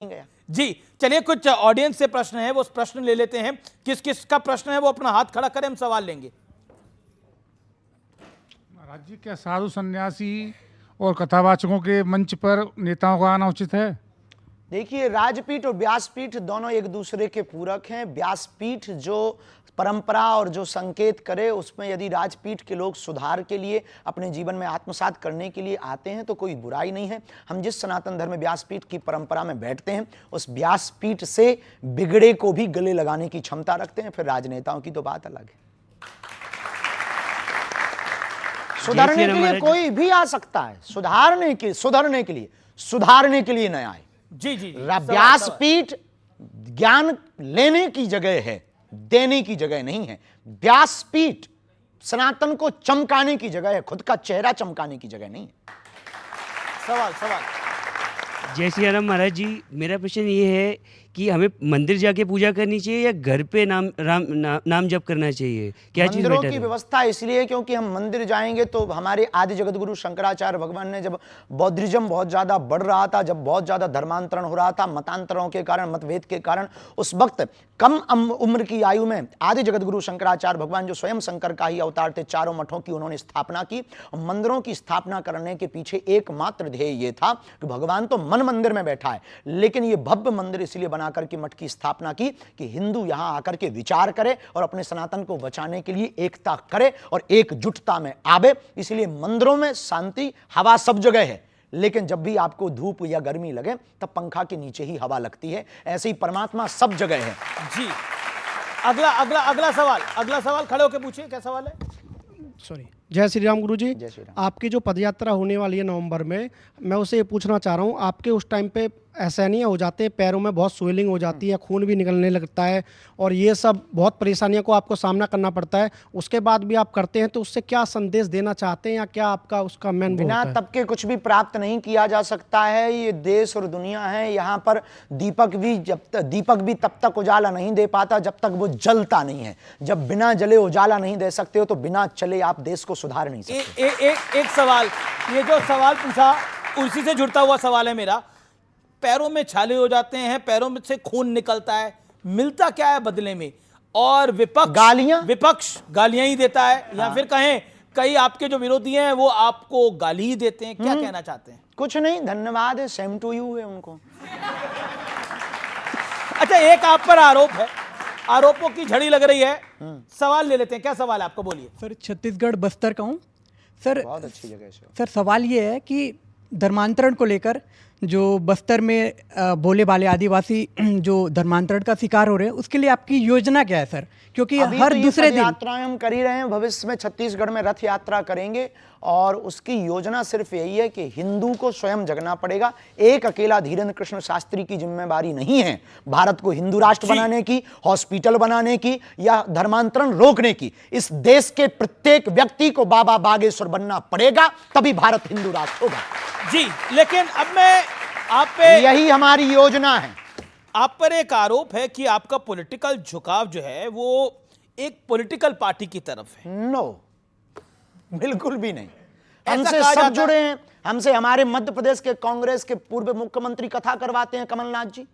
गया। जी चलिए, कुछ ऑडियंस से प्रश्न है, वो प्रश्न ले लेते हैं। किस किस का प्रश्न है वो अपना हाथ खड़ा करें, हम सवाल लेंगे। महाराज जी, क्या साधु सन्यासी और कथावाचकों के मंच पर नेताओं का आना उचित है? देखिए, राजपीठ और व्यासपीठ दोनों एक दूसरे के पूरक हैं। व्यासपीठ जो परंपरा और जो संकेत करे, उसमें यदि राजपीठ के लोग सुधार के लिए अपने जीवन में आत्मसात करने के लिए आते हैं तो कोई बुराई नहीं है। हम जिस सनातन धर्म व्यासपीठ की परंपरा में बैठते हैं, उस व्यासपीठ से बिगड़े को भी गले लगाने की क्षमता रखते हैं। फिर राजनेताओं की तो बात अलग है। सुधारने के लिए कोई भी आ सकता है, सुधारने के लिए न आए। जी जी, व्यासपीठ ज्ञान लेने की जगह है, देने की जगह नहीं है। व्यासपीठ सनातन को चमकाने की जगह है, खुद का चेहरा चमकाने की जगह नहीं है। सवाल। जय श्री राम महाराज जी, मेरा प्रश्न ये है कि हमें मंदिर जाके पूजा करनी चाहिए या घर पे नाम जप करना चाहिए? क्या चीज मंदिरों बेटर की है? व्यवस्था इसलिए क्योंकि हम मंदिर जाएंगे तो हमारे आदि जगत गुरु शंकराचार्य भगवान ने, जब बौद्धिज्म बहुत ज्यादा बढ़ रहा था, जब बहुत ज्यादा धर्मांतरण हो रहा था मतांतरों के कारण, मतभेद के कारण, उस वक्त कम उम्र की आयु में आदि जगत गुरु शंकराचार्य भगवान, जो स्वयं शंकर का ही अवतार थे, चारों मठों की उन्होंने स्थापना की। मंदिरों की स्थापना करने के पीछे एकमात्र ध्येय ये था कि भगवान तो मन मंदिर में बैठा है, लेकिन ये भव्य मंदिर इसलिए बनाकर के मठ की स्थापना की कि हिंदू यहां आकर के विचार करे और अपने सनातन को बचाने के लिए एकता करे और एकजुटता में आवे। इसलिए मंदिरों में शांति, हवा सब जगह है, लेकिन जब भी आपको धूप या गर्मी लगे तब पंखा के नीचे ही हवा लगती है। ऐसे ही परमात्मा सब जगह है। जी, अगला सवाल खड़े होकर पूछिए, क्या सवाल है? सॉरी। जय श्री राम गुरु जी। जय श्री राम। आपकी जो पदयात्रा होने वाली है नवंबर में, मैं उसे ये पूछना चाह रहा हूँ, आपके उस टाइम पे असहनीय हो जाते हैं, पैरों में बहुत स्वेलिंग हो जाती है, खून भी निकलने लगता है और ये सब बहुत परेशानियों को आपको सामना करना पड़ता है, उसके बाद भी आप करते हैं, तो उससे क्या संदेश देना चाहते हैं या क्या आपका उसका मेन? बिना तप के कुछ भी प्राप्त नहीं किया जा सकता है। ये देश और दुनिया है, यहाँ पर दीपक भी तब तक उजाला नहीं दे पाता जब तक वो जलता नहीं है। जब बिना जले उजाला नहीं दे सकते हो तो बिना चले आप देश को सुधार नहीं सकते। एक सवाल, ये जो सवाल पूछा उसी से जुड़ता हुआ सवाल है मेरा। पैरों में छाले हो जाते हैं, पैरों में से खून निकलता है, मिलता क्या है बदले में? और विपक्ष गालियां ही देता है। या फिर कहें कई आपके जो विरोधी हैं वो आपको गाली ही देते हैं। क्या कहना चाहते हैं? कुछ नहीं, धन्यवाद है, सेम टू यू है उनको। अच्छा, एक आप पर आरोप है, आरोपों की झड़ी लग रही है। सवाल ले लेते हैं, क्या सवाल है आपको, बोलिए। सर, छत्तीसगढ़ बस्तर का हूँ सर। बहुत अच्छी जगह है सर, सवाल ये है कि धर्मांतरण को लेकर जो बस्तर में भोले भाले आदिवासी जो धर्मांतरण का शिकार हो रहे हैं, उसके लिए आपकी योजना क्या है सर? क्योंकि हर दूसरे दिन यात्राएं हम कर ही रहे हैं, भविष्य में छत्तीसगढ़ में रथ यात्रा करेंगे और उसकी योजना सिर्फ यही है कि हिंदू को स्वयं जगना पड़ेगा। एक अकेला धीरेन्द्र कृष्ण शास्त्री की जिम्मेवारी नहीं है भारत को हिंदू राष्ट्र बनाने की, हॉस्पिटल बनाने की या धर्मांतरण रोकने की। इस देश के प्रत्येक व्यक्ति को बाबा बागेश्वर बनना पड़ेगा, तभी भारत हिंदू राष्ट्र होगा। जी, लेकिन अब मैं आप पे, यही हमारी योजना है। आप पर एक आरोप है कि आपका पॉलिटिकल झुकाव जो है वो एक पॉलिटिकल पार्टी की तरफ है। नो, बिल्कुल भी नहीं। ऐसा हमसे कहा सब जाता जुड़े हैं। हमसे हमारे मध्य प्रदेश के कांग्रेस के पूर्व मुख्यमंत्री कथा करवाते हैं, कमलनाथ जी।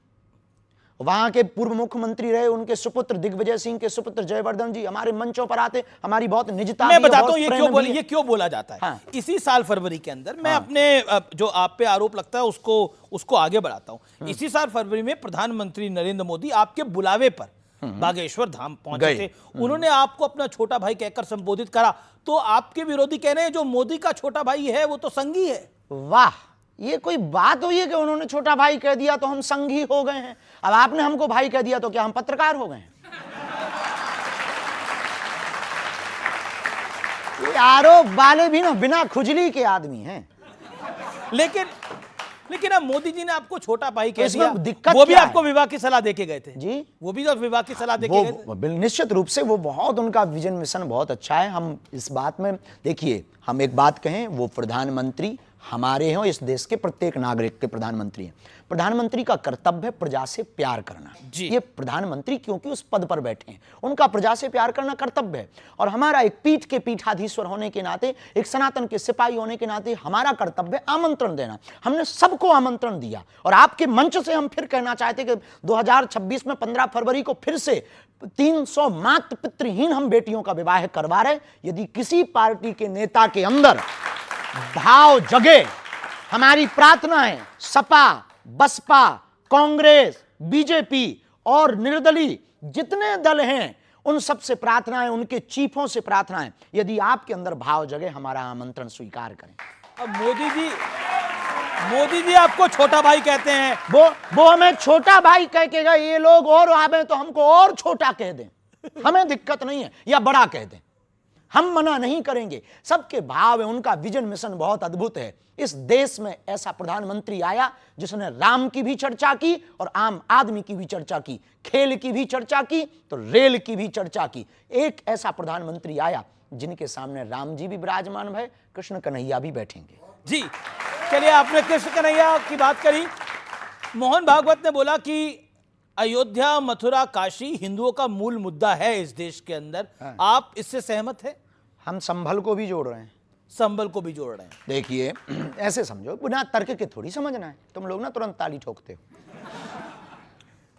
वहां के पूर्व मुख्यमंत्री रहे, उनके सुपुत्र दिग्विजय सिंह के सुपुत्र जयवर्धन जी हमारे मंचों पर आते। हमारी बहुत निजता, मैं बताता हूं ये क्यों बोला जाता है। हाँ। इसी साल फरवरी के अंदर मैं अपने जो आप पे आरोप लगता है उसको आगे बढ़ाता हूं। इसी साल फरवरी में प्रधानमंत्री नरेंद्र मोदी आपके बुलावे पर बागेश्वर धाम पहुंचे थे। उन्होंने आपको अपना छोटा भाई कहकर संबोधित करा, तो आपके विरोधी कह रहे हैं जो मोदी का छोटा भाई है वो तो संघी है। वाह, ये कोई बात हुई है कि उन्होंने छोटा भाई कह दिया तो हम संघी हो गए हैं? अब आपने हमको भाई कह दिया तो क्या हम पत्रकार हो गए हैं? ये आरोप वाले भी ना बिना खुजली के आदमी हैं। लेकिन अब मोदी जी ने आपको छोटा भाई कह इसमें दिया, दिक्कत वो भी क्या आपको विवाह की सलाह देके गए थे। जी, वो भी तो विवाह की सलाह देके गए थे। निश्चित रूप से वो बहुत, उनका विजन मिशन बहुत अच्छा है। हम इस बात में, देखिए, हम एक बात कहें, वो प्रधानमंत्री हमारे हैं और इस देश के प्रत्येक नागरिक के प्रधानमंत्री हैं। प्रधानमंत्री का कर्तव्य है प्रजा से प्यार करना। जी। ये प्रधानमंत्री क्योंकि उस पद पर बैठे हैं, उनका प्रजा से प्यार करना कर्तव्य है। और हमारा एक पीठ के पीठाधीश्वर होने के नाते, एक सनातन के सिपाही होने के नाते हमारा कर्तव्य आमंत्रण देना। हमने सबको आमंत्रण दिया और आपके मंच से हम फिर कहना चाहते कि 2026 में 15 फरवरी को फिर से 300 मातृ पितृहीन हम बेटियों का विवाह करवा रहे। यदि किसी पार्टी के नेता के अंदर भाव जगे, हमारी प्रार्थना है सपा, बसपा, कांग्रेस, बीजेपी और निर्दलीय जितने दल हैं उन सब से प्रार्थना है, उनके चीफों से प्रार्थना है, यदि आपके अंदर भाव जगे हमारा आमंत्रण स्वीकार करें। अब मोदी जी आपको छोटा भाई कहते हैं। वो हमें छोटा भाई कह के गए, ये लोग और आवे तो हमको और छोटा कह दें, हमें दिक्कत नहीं है, या बड़ा कह दें, हम मना नहीं करेंगे। सबके भाव है, उनका विजन मिशन बहुत अद्भुत है। इस देश में ऐसा प्रधानमंत्री आया जिसने राम की भी चर्चा की और आम आदमी की भी चर्चा की, खेल की भी चर्चा की तो रेल की भी चर्चा की। एक ऐसा प्रधानमंत्री आया जिनके सामने राम जी भी विराजमान भय, कृष्ण कन्हैया भी बैठेंगे। जी चलिए, आपने कृष्ण कन्हैया की बात करी। मोहन भागवत ने बोला कि अयोध्या, मथुरा, काशी हिंदुओं का मूल मुद्दा है इस देश के अंदर। आप इससे सहमत हैं? हम संभल को भी जोड़ रहे हैं, संबल को भी जोड़ रहे हैं। देखिए ऐसे समझो, बिना तर्क के थोड़ी समझना है। तुम लोग ना तुरंत ताली ठोकते हो।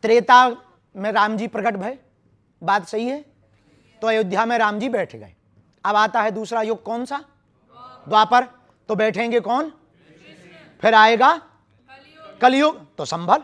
त्रेता में राम जी प्रकट भय, बात सही है, तो अयोध्या में राम जी बैठ गए। अब आता है दूसरा युग, कौन सा? द्वापर, तो बैठेंगे कौन? फिर आएगा कलयुग, तो संभल।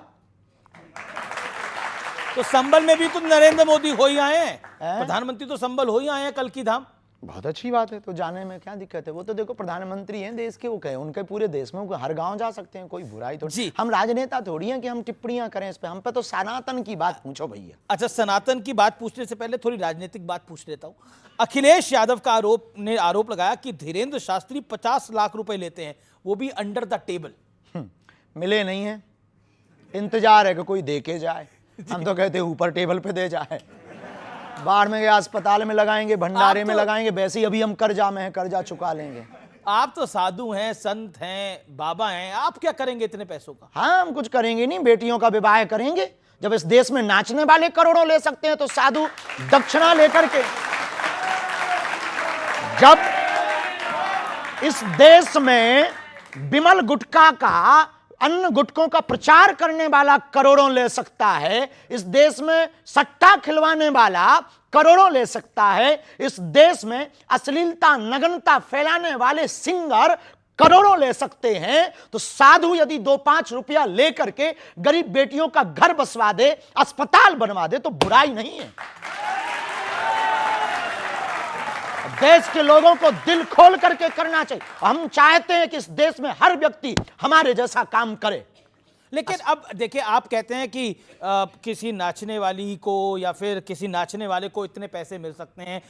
तो संबल में भी तो नरेंद्र मोदी हो ही आए हैं, प्रधानमंत्री तो संबल हो ही आए हैं, कल की धाम। बहुत अच्छी बात है, तो जाने में क्या दिक्कत है? वो तो देखो प्रधानमंत्री हैं देश के, वो कहे उनके पूरे देश में, वो हर गांव जा सकते हैं, कोई बुराई तो जी। हम राजनेता थोड़ी हैं कि हम टिप्पणियां करें इस पे। हम पे तो सनातन की बात पूछो भैया। अच्छा, सनातन की बात पूछने से पहले थोड़ी राजनीतिक बात पूछ लेता हूं। अखिलेश यादव का आरोप लगाया कि धीरेन्द्र शास्त्री 50 लाख रुपए लेते हैं, वो भी अंडर द टेबल। मिले नहीं है, इंतजार है कि कोई दे के जाए। हम तो कहते हैं ऊपर टेबल पे दे जाए, बाढ़ में गए अस्पताल में लगाएंगे, भंडारे में लगाएंगे, वैसे ही अभी हम कर्जा में हैं, कर्जा चुका लेंगे। आप तो साधु हैं, संत हैं, बाबा हैं, आप क्या करेंगे इतने पैसों का? हाँ, हम कुछ करेंगे नहीं, बेटियों का विवाह करेंगे। जब इस देश में नाचने वाले करोड़ों ले सकते हैं तो साधु दक्षिणा लेकर के। जब इस देश में बिमल गुटखा का, अन्य गुटकों का प्रचार करने वाला करोड़ों ले सकता है, इस देश में सट्टा खिलवाने वाला करोड़ों ले सकता है, इस देश में अश्लीलता नग्नता फैलाने वाले सिंगर करोड़ों ले सकते हैं, तो साधु यदि 2-5 रुपया लेकर के गरीब बेटियों का घर बसवा दे, अस्पताल बनवा दे, तो बुराई नहीं है। देश के लोगों को दिल खोल करके करना चाहिए। हम चाहते हैं कि इस देश में हर व्यक्ति हमारे जैसा काम करे। लेकिन अब देखिए, आप कहते हैं कि किसी नाचने वाली को या फिर किसी नाचने वाले को इतने पैसे मिल सकते हैं।